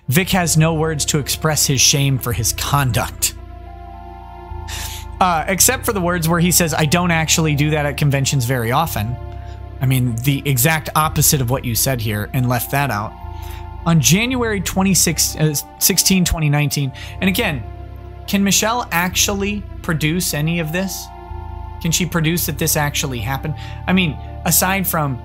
Vic has no words to express his shame for his conduct. Except for the words where he says, I don't actually do that at conventions very often. I mean, the exact opposite of what you said here, and left that out. On January 16, 2019, and again, can Michelle actually produce any of this? Can she produce that this actually happened? I mean, aside from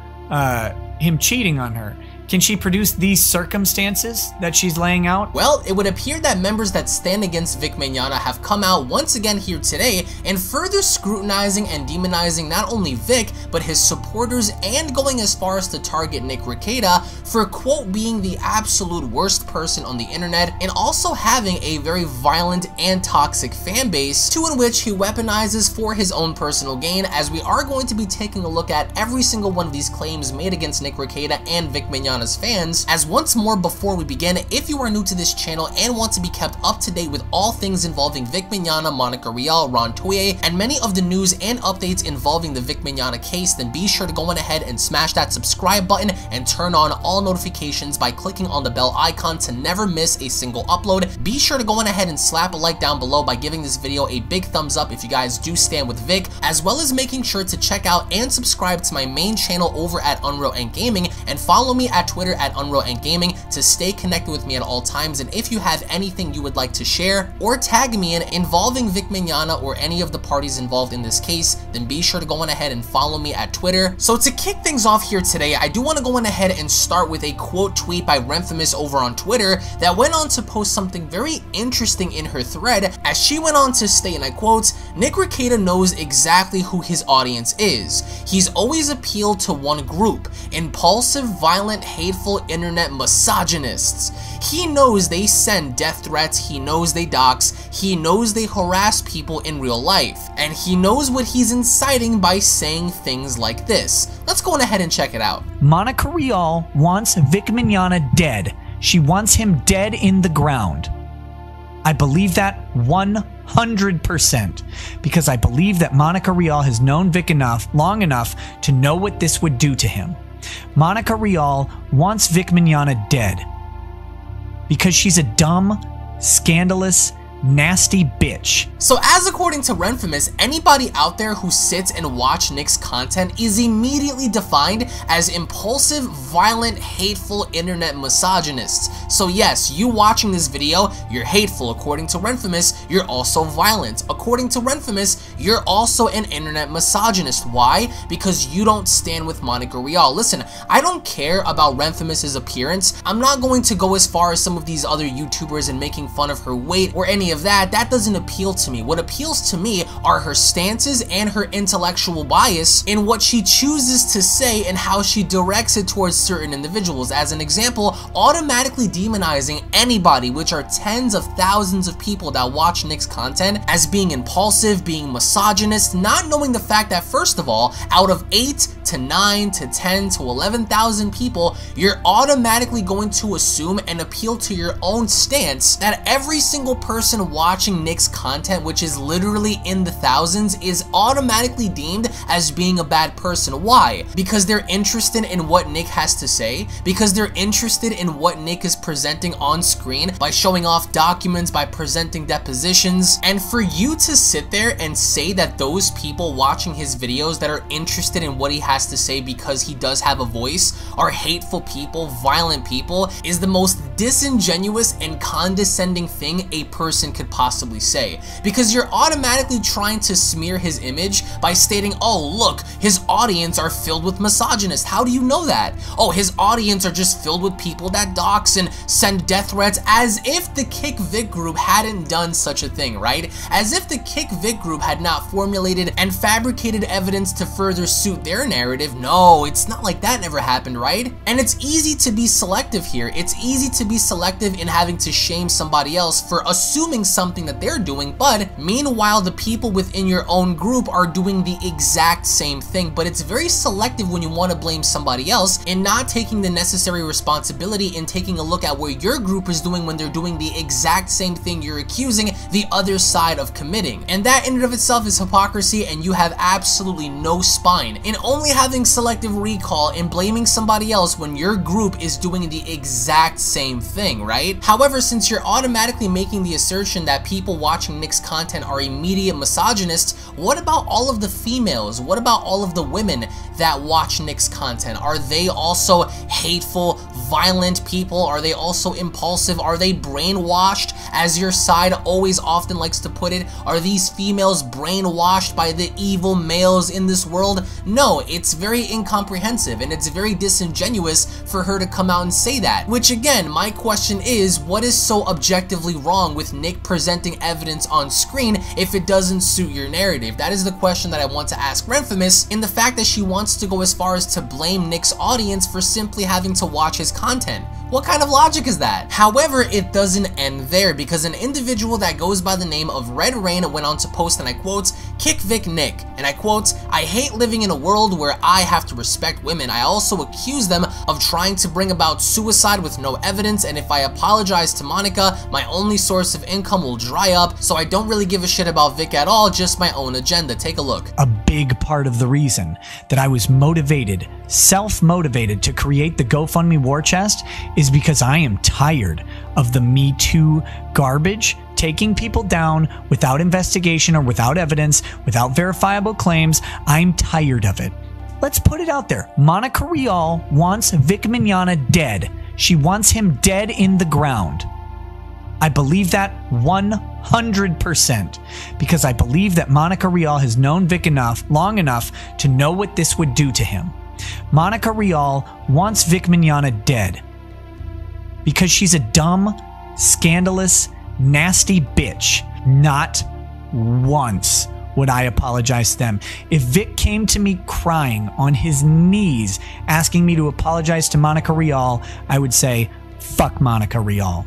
him cheating on her, can she produce these circumstances that she's laying out? Well, it would appear that members that stand against Vic Mignogna have come out once again here today and further scrutinizing and demonizing not only Vic, but his supporters, and going as far as to target Nick Rekieta for, quote, being the absolute worst person on the internet, and also having a very violent and toxic fan base, to in which he weaponizes for his own personal gain, as we are going to be taking a look at every single one of these claims made against Nick Rekieta and Vic Mignogna's fans. As once more, before we begin, if you are new to this channel and want to be kept up to date with all things involving Vic Mignogna, Monica Rial, Toye, and many of the news and updates involving the Vic Mignogna case, then be sure to go on ahead and smash that subscribe button and turn on all notifications by clicking on the bell icon to never miss a single upload. Be sure to go on ahead and slap a like down below by giving this video a big thumbs up if you guys do stand with Vic, as well as making sure to check out and subscribe to my main channel over at Unreal and Gaming, and follow me at Twitter at Unreal and Gaming to stay connected with me at all times. And if you have anything you would like to share or tag me in involving Vic Mignogna or any of the parties involved in this case, then be sure to go on ahead and follow me at Twitter. So to kick things off here today, I do want to go on ahead and start with a quote tweet by Renfamous over on Twitter that went on to post something very interesting in her thread, as she went on to state, and I quote, Nick Rekieta knows exactly who his audience is. He's always appealed to one group, impulsive, violent, hateful internet misogynists. He knows they send death threats, he knows they dox, he knows they harass people in real life, and he knows what he's inciting by saying things like this. Let's go on ahead and check it out. Monica Rial wants Vic Mignogna dead. She wants him dead in the ground. I believe that 100%, because I believe that Monica Rial has known Vic long enough to know what this would do to him. Monica Rial wants Vic Mignogna dead because she's a dumb, scandalous, nasty bitch. So as according to Renfamous, anybody out there who sits and watch Nick's content is immediately defined as impulsive, violent, hateful internet misogynists. So yes, you watching this video, you're hateful. According to Renfamous, you're also violent. According to Renfamous, you're also an internet misogynist. Why? Because you don't stand with Monica Rial. Listen, I don't care about Renfamous's appearance. I'm not going to go as far as some of these other YouTubers and making fun of her weight or any of that. That doesn't appeal to me. What appeals to me are her stances and her intellectual bias in what she chooses to say and how she directs it towards certain individuals. As an example, automatically demonizing anybody, which are tens of thousands of people that watch Nick's content, as being impulsive, being misogynist, not knowing the fact that, first of all, out of 8 to 9 to 10 to 11,000 people, you're automatically going to assume and appeal to your own stance that every single person watching Nick's content, which is literally in the thousands, is automatically deemed as being a bad person. Why? Because they're interested in what Nick has to say, because they're interested in what Nick is presenting on screen by showing off documents, by presenting depositions. And for you to sit there and say that those people watching his videos that are interested in what he has to say because he does have a voice are hateful people, violent people, is the most disingenuous and condescending thing a person could possibly say, because you're automatically trying to smear his image by stating, oh look, his audience are filled with misogynists. How do you know that? Oh, his audience are just filled with people that dox and send death threats, as if the Kick Vic group hadn't done such a thing, right? As if the Kick Vic group had not formulated and fabricated evidence to further suit their narrative. No, it's not like that never happened, right? And it's easy to be selective here. It's easy to be selective in having to shame somebody else for assuming something that they're doing, but meanwhile the people within your own group are doing the exact same thing. But it's very selective when you want to blame somebody else and not taking the necessary responsibility in taking a look at what your group is doing when they're doing the exact same thing you're accusing the other side of committing. And that in and of itself is hypocrisy, and you have absolutely no spine in only having selective recall and blaming somebody else when your group is doing the exact same thing, right? However, since you're automatically making the assertion that people watching Nick's content are immediate misogynists, what about all of the females? What about all of the women that watch Nick's content? Are they also hateful, violent people? Are they also impulsive? Are they brainwashed, as your side always often likes to put it? Are these females brainwashed by the evil males in this world? No, it's very incomprehensive, and it's very disingenuous for her to come out and say that. Which again, my question is, what is so objectively wrong with Nick presenting evidence on screen if it doesn't suit your narrative? That is the question that I want to ask Renfamous, in the fact that she wants to go as far as to blame Nick's audience for simply having to watch his content. What kind of logic is that? However, it doesn't end there, because an individual that goes by the name of Red Rain went on to post, and I quote, "Kick Vic Nick," and I quote, "I hate living in a world where I have to respect women. I also accuse them of trying to bring about suicide with no evidence, and if I apologize to Monica, my only source of income will dry up, so I don't really give a shit about Vic at all, just my own agenda." Take a look. A big part of the reason that I was motivated, self-motivated to create the GoFundMe war chest is because I am tired of the Me Too garbage, taking people down without investigation or without evidence, without verifiable claims. I'm tired of it. Let's put it out there. Monica Rial wants Vic Mignogna dead. She wants him dead in the ground. I believe that 100%, because I believe that Monica Rial has known Vic long enough to know what this would do to him. Monica Rial wants Vic Mignogna dead because she's a dumb, scandalous, nasty bitch. Not once would I apologize to them. If Vic came to me crying on his knees asking me to apologize to Monica Rial, I would say, fuck Monica Rial.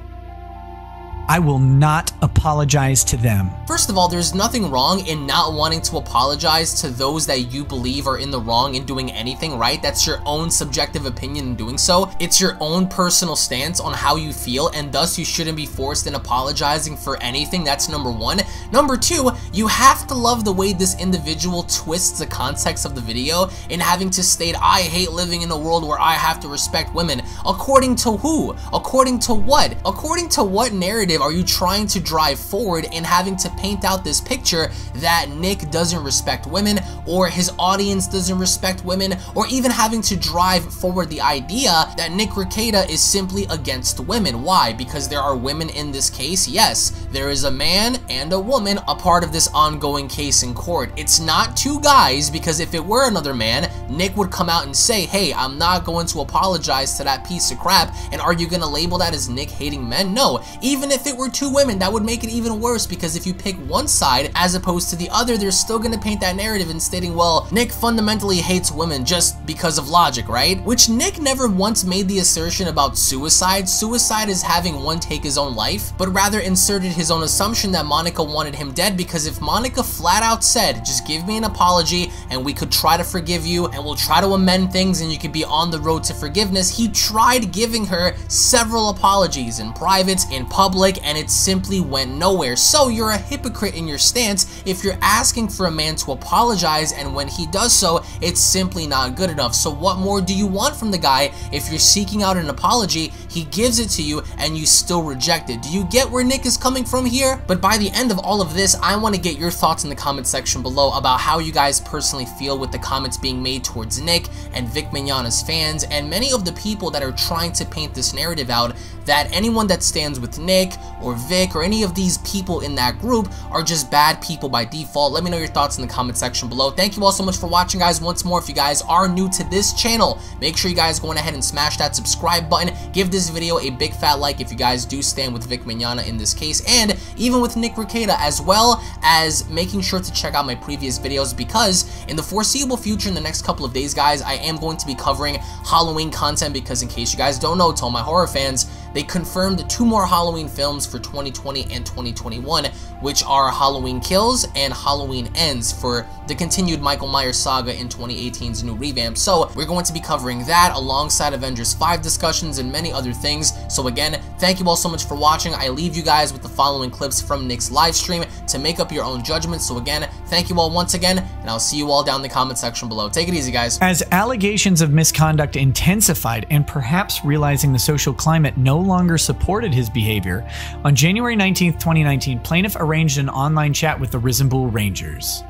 I will not apologize to them. First of all, there's nothing wrong in not wanting to apologize to those that you believe are in the wrong in doing anything, right? That's your own subjective opinion in doing so. It's your own personal stance on how you feel, and thus you shouldn't be forced in apologizing for anything. That's number one. Number two, you have to love the way this individual twists the context of the video in having to state, "I hate living in a world where I have to respect women." According to who? According to what? According to what narrative are you trying to drive forward in having to paint out this picture that Nick doesn't respect women, or his audience doesn't respect women, or even having to drive forward the idea that Nick Rekieta is simply against women? Why? Because there are women in this case? Yes, there is a man and a woman a part of this ongoing case in court. It's not two guys, because if it were another man, Nick would come out and say, "Hey, I'm not going to apologize to that piece of crap." And are you gonna label that as Nick hating men? No. Even if it were two women, that would make it even worse, because if you pick one side as opposed to the other, they're still gonna paint that narrative and stating, well, Nick fundamentally hates women just because of logic, right? Which Nick never once made the assertion about suicide. Suicide is having one take his own life, but rather inserted his own assumption that Monica wanted him dead, because if Monica flat out said, "Just give me an apology and we could try to forgive you and we'll try to amend things and you could be on the road to forgiveness," he tried giving her several apologies in private, in public, and it simply went nowhere. So you're a hypocrite in your stance if you're asking for a man to apologize, and when he does so, it's simply not good enough. So what more do you want from the guy if you're seeking out an apology, he gives it to you, and you still reject it? Do you get where Nick is coming from here? But by the end of all of this, I want to get your thoughts in the comment section below about how you guys personally feel with the comments being made towards Nick and Vic Mignogna's fans, and many of the people that are trying to paint this narrative out that anyone that stands with Nick or Vic or any of these people in that group are just bad people by default. Let me know your thoughts in the comment section below. Thank you all so much for watching, guys. Once more, if you guys are new to this channel, make sure you guys go ahead and smash that subscribe button. Give this video a big fat like if you guys do stand with Vic Mignogna in this case, and even with Nick Rekieta, as well as making sure to check out my previous videos, because in the foreseeable future, in the next couple of days, guys, I am going to be covering Halloween content, because in case you guys don't know, to all my horror fans, they confirmed 2 more Halloween films for 2020 and 2021, which are Halloween Kills and Halloween Ends for the continued Michael Myers saga in 2018's new revamp. So we're going to be covering that alongside Avengers 5 discussions and many other things. So again, thank you all so much for watching. I leave you guys with the following clips from Nick's live stream to make up your own judgments. So again, thank you all once again, and I'll see you all down in the comment section below. Take it easy, guys. As allegations of misconduct intensified and perhaps realizing the social climate no longer supported his behavior, on January 19th, 2019, plaintiff arranged an online chat with the Risenbull Rangers.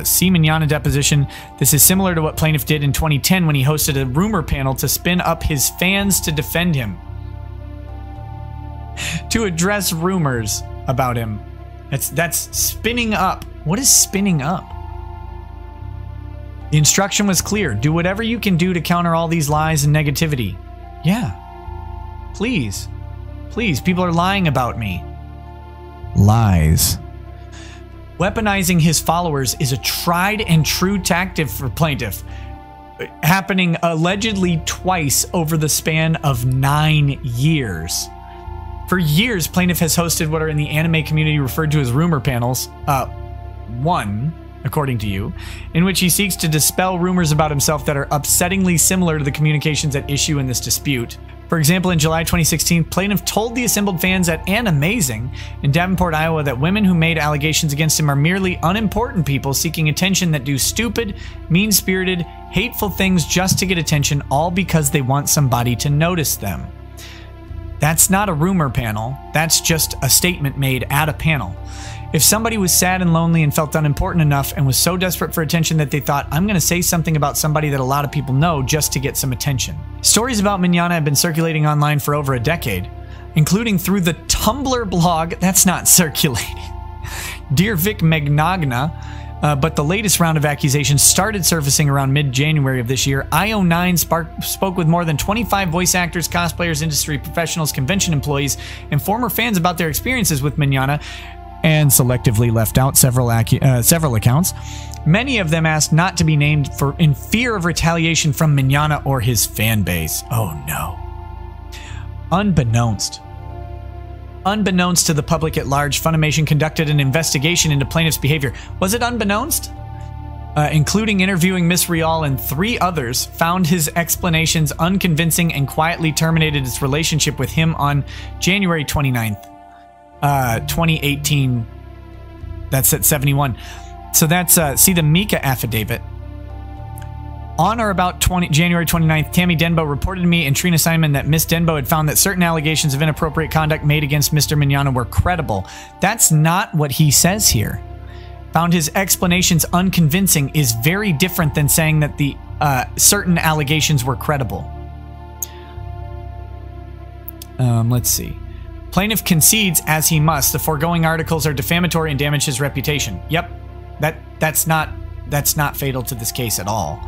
See Mignogna deposition. This is similar to what plaintiff did in 2010 when he hosted a rumor panel to spin up his fans to defend him. To address rumors about him. That's spinning up. What is spinning up? The instruction was clear. Do whatever you can do to counter all these lies and negativity. Yeah. Please. Please, people are lying about me. Lies. Weaponizing his followers is a tried and true tactic for plaintiff, happening allegedly twice over the span of 9 years. For years, plaintiff has hosted what are in the anime community referred to as rumor panels. One, according to you, in which he seeks to dispel rumors about himself that are upsettingly similar to the communications at issue in this dispute. For example, in July 2016, plaintiff told the assembled fans at An Amazing in Davenport, Iowa, that women who made allegations against him are merely unimportant people seeking attention that do stupid, mean-spirited, hateful things just to get attention, all because they want somebody to notice them. That's not a rumor panel. That's just a statement made at a panel. If somebody was sad and lonely and felt unimportant enough and was so desperate for attention that they thought, I'm going to say something about somebody that a lot of people know just to get some attention. Stories about Mignogna have been circulating online for over a decade, including through the Tumblr blog that's not circulating. Dear Vic Mignogna, but the latest round of accusations started surfacing around mid-January of this year. IO9 spoke with more than 25 voice actors, cosplayers, industry professionals, convention employees, and former fans about their experiences with Mignogna, and selectively left out several accounts. Many of them asked not to be named in fear of retaliation from Mignogna or his fan base. Oh no. Unbeknownst to the public at large, Funimation conducted an investigation into plaintiff's behavior. Was it unbeknownst? Including interviewing Miss Rial and 3 others, found his explanations unconvincing and quietly terminated its relationship with him on January 29th. 2018. That's at 71. So that's see the Mika affidavit. On or about January 29th, Tammy Denbo reported to me and Trina Simon that Miss Denbo had found that certain allegations of inappropriate conduct made against Mr. Mignogna were credible. That's not what he says here. Found his explanations unconvincing is very different than saying that the certain allegations were credible. Let's see. Plaintiff concedes, as he must, the foregoing articles are defamatory and damage his reputation. Yep, that's not fatal to this case at all.